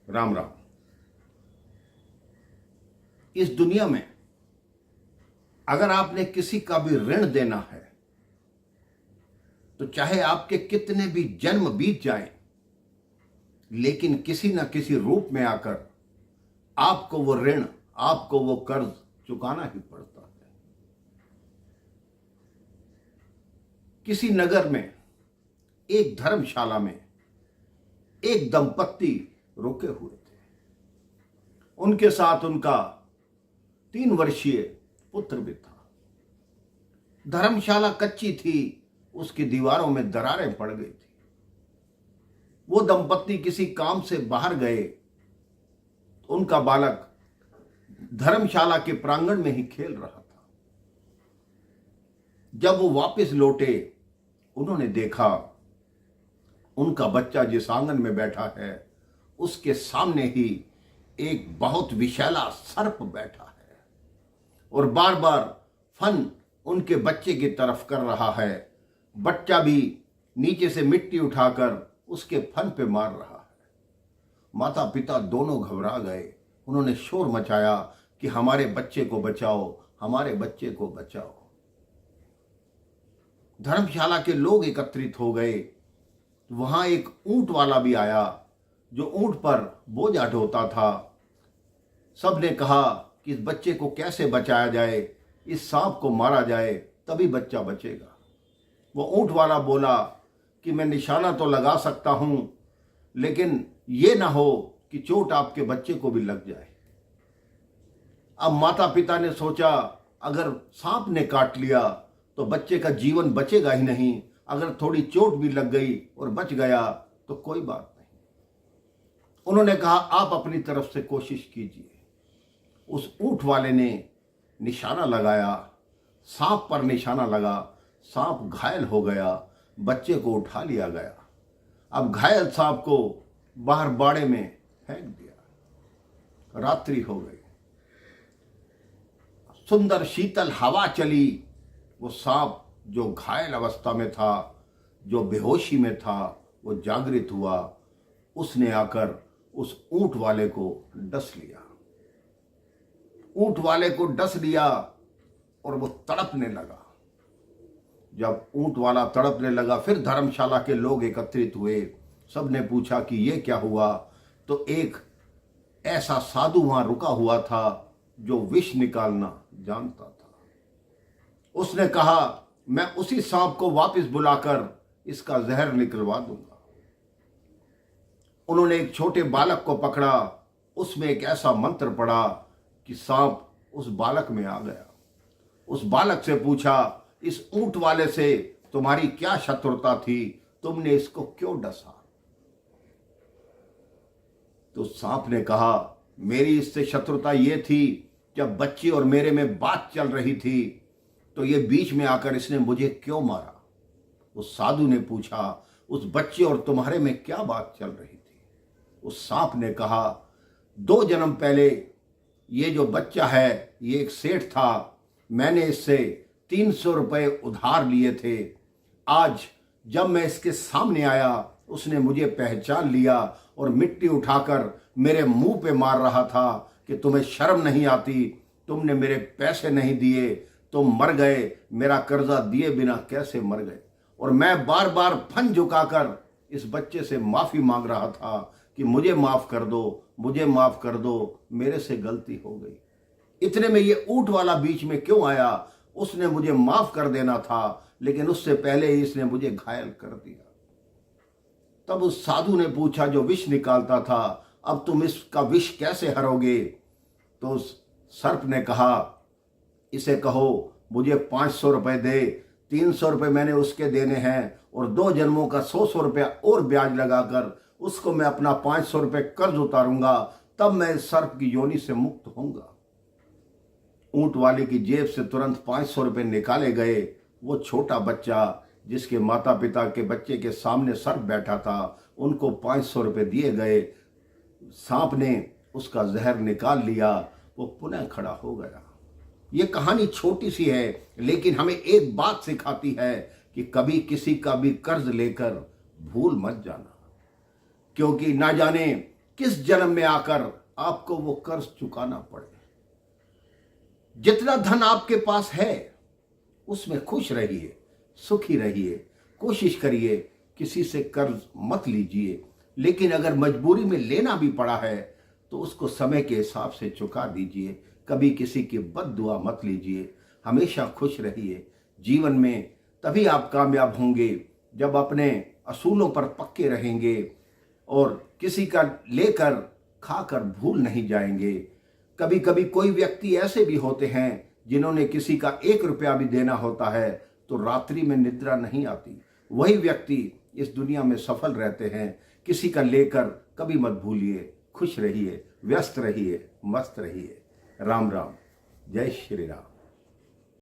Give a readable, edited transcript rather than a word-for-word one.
राम राम। इस दुनिया में अगर आपने किसी का भी ऋण देना है तो चाहे आपके कितने भी जन्म बीत जाएं, लेकिन किसी न किसी रूप में आकर आपको वो ऋण, आपको वो कर्ज चुकाना ही पड़ता है। किसी नगर में एक धर्मशाला में एक दंपत्ति रुके हुए थे। उनके साथ उनका 3 वर्षीय पुत्र भी था। धर्मशाला कच्ची थी, उसकी दीवारों में दरारें पड़ गई थी। वो दंपत्ति किसी काम से बाहर गए। उनका बालक धर्मशाला के प्रांगण में ही खेल रहा था। जब वो वापस लौटे, उन्होंने देखा उनका बच्चा जिस आंगन में बैठा है उसके सामने ही एक बहुत विशाला सर्प बैठा है और बार बार फन उनके बच्चे की तरफ कर रहा है। बच्चा भी नीचे से मिट्टी उठाकर उसके फन पे मार रहा है। माता पिता दोनों घबरा गए। उन्होंने शोर मचाया कि हमारे बच्चे को बचाओ, हमारे बच्चे को बचाओ। धर्मशाला के लोग एकत्रित हो गए। वहां एक ऊंट वाला भी आया जो ऊंट पर बोझा ढोता था। सबने कहा कि इस बच्चे को कैसे बचाया जाए, इस सांप को मारा जाए तभी बच्चा बचेगा। वो ऊंट वाला बोला कि मैं निशाना तो लगा सकता हूं, लेकिन ये ना हो कि चोट आपके बच्चे को भी लग जाए। अब माता पिता ने सोचा अगर सांप ने काट लिया तो बच्चे का जीवन बचेगा ही नहीं, अगर थोड़ी चोट भी लग गई और बच गया तो कोई बात नहीं। उन्होंने कहा आप अपनी तरफ से कोशिश कीजिए। उस ऊंट वाले ने निशाना लगाया, सांप पर निशाना लगा। सांप घायल हो गया, बच्चे को उठा लिया गया। अब घायल सांप को बाहर बाड़े में फेंक दिया। रात्रि हो गई। सुंदर शीतल हवा चली। वो सांप जो घायल अवस्था में था, जो बेहोशी में था, वो जागृत हुआ। उसने आकर उस ऊंट वाले को डस लिया। ऊंट वाले को डस लिया और वो तड़पने लगा। जब ऊंट वाला तड़पने लगा, फिर धर्मशाला के लोग एकत्रित हुए। सबने पूछा कि ये क्या हुआ। तो एक ऐसा साधु वहां रुका हुआ था जो विष निकालना जानता था। उसने कहा मैं उसी सांप को वापस बुलाकर इसका जहर निकलवा दूंगा। उन्होंने एक छोटे बालक को पकड़ा। उसमें एक ऐसा मंत्र पड़ा कि सांप उस बालक में आ गया। उस बालक से पूछा इस ऊंट वाले से तुम्हारी क्या शत्रुता थी, तुमने इसको क्यों डसा। तो सांप ने कहा मेरी इससे शत्रुता ये थी, जब बच्ची और मेरे में बात चल रही थी तो ये बीच में आकर इसने मुझे क्यों मारा। उस साधु ने पूछा उस बच्चे और तुम्हारे में क्या बात चल रही थी। उस सांप ने कहा 2 जन्म पहले ये जो बच्चा है ये एक सेठ था। मैंने इससे 300 रुपए उधार लिए थे। आज जब मैं इसके सामने आया उसने मुझे पहचान लिया और मिट्टी उठाकर मेरे मुंह पे मार रहा था कि तुम्हें शर्म नहीं आती, तुमने मेरे पैसे नहीं दिए, तुम मर गए, मेरा कर्जा दिए बिना कैसे मर गए। और मैं बार बार फन झुकाकर इस बच्चे से माफी मांग रहा था कि मुझे माफ कर दो, मुझे माफ कर दो, मेरे से गलती हो गई। इतने में ये ऊंट वाला बीच में क्यों आया। उसने मुझे माफ कर देना था, लेकिन उससे पहले ही इसने मुझे घायल कर दिया। तब उस साधु ने पूछा जो विष निकालता था, अब तुम इसका विष कैसे हरोगे। तो उस सर्प ने कहा इसे कहो मुझे 500 रुपए दे, 300 रुपए मैंने उसके देने हैं और 2 जन्मों का 100 रुपया और ब्याज लगाकर उसको मैं अपना 500 रुपए कर्ज उतारूंगा, तब मैं इस सर्प की योनि से मुक्त होऊंगा। ऊंट वाले की जेब से तुरंत 500 रुपए निकाले गए। वो छोटा बच्चा जिसके माता पिता के बच्चे के सामने सर्प बैठा था, उनको 500 रुपए दिए गए। सांप ने उसका जहर निकाल लिया, वो पुनः खड़ा हो गया। ये कहानी छोटी सी है, लेकिन हमें एक बात सिखाती है कि कभी किसी का भी कर्ज लेकर भूल मत जाना, क्योंकि ना जाने किस जन्म में आकर आपको वो कर्ज चुकाना पड़े। जितना धन आपके पास है उसमें खुश रहिए, सुखी रहिए, कोशिश करिए किसी से कर्ज मत लीजिए, लेकिन अगर मजबूरी में लेना भी पड़ा है तो उसको समय के हिसाब से चुका दीजिए। कभी किसी की बद्दुआ मत लीजिए, हमेशा खुश रहिए। जीवन में तभी आप कामयाब होंगे जब अपने असूलों पर पक्के रहेंगे और किसी का लेकर खाकर भूल नहीं जाएंगे। कभी कभी कोई व्यक्ति ऐसे भी होते हैं जिन्होंने किसी का 1 रुपया भी देना होता है तो रात्रि में निद्रा नहीं आती। वही व्यक्ति इस दुनिया में सफल रहते हैं। किसी का लेकर कभी मत भूलिए, खुश रहिए, व्यस्त रहिए, मस्त रहिए। राम राम, जय श्री राम।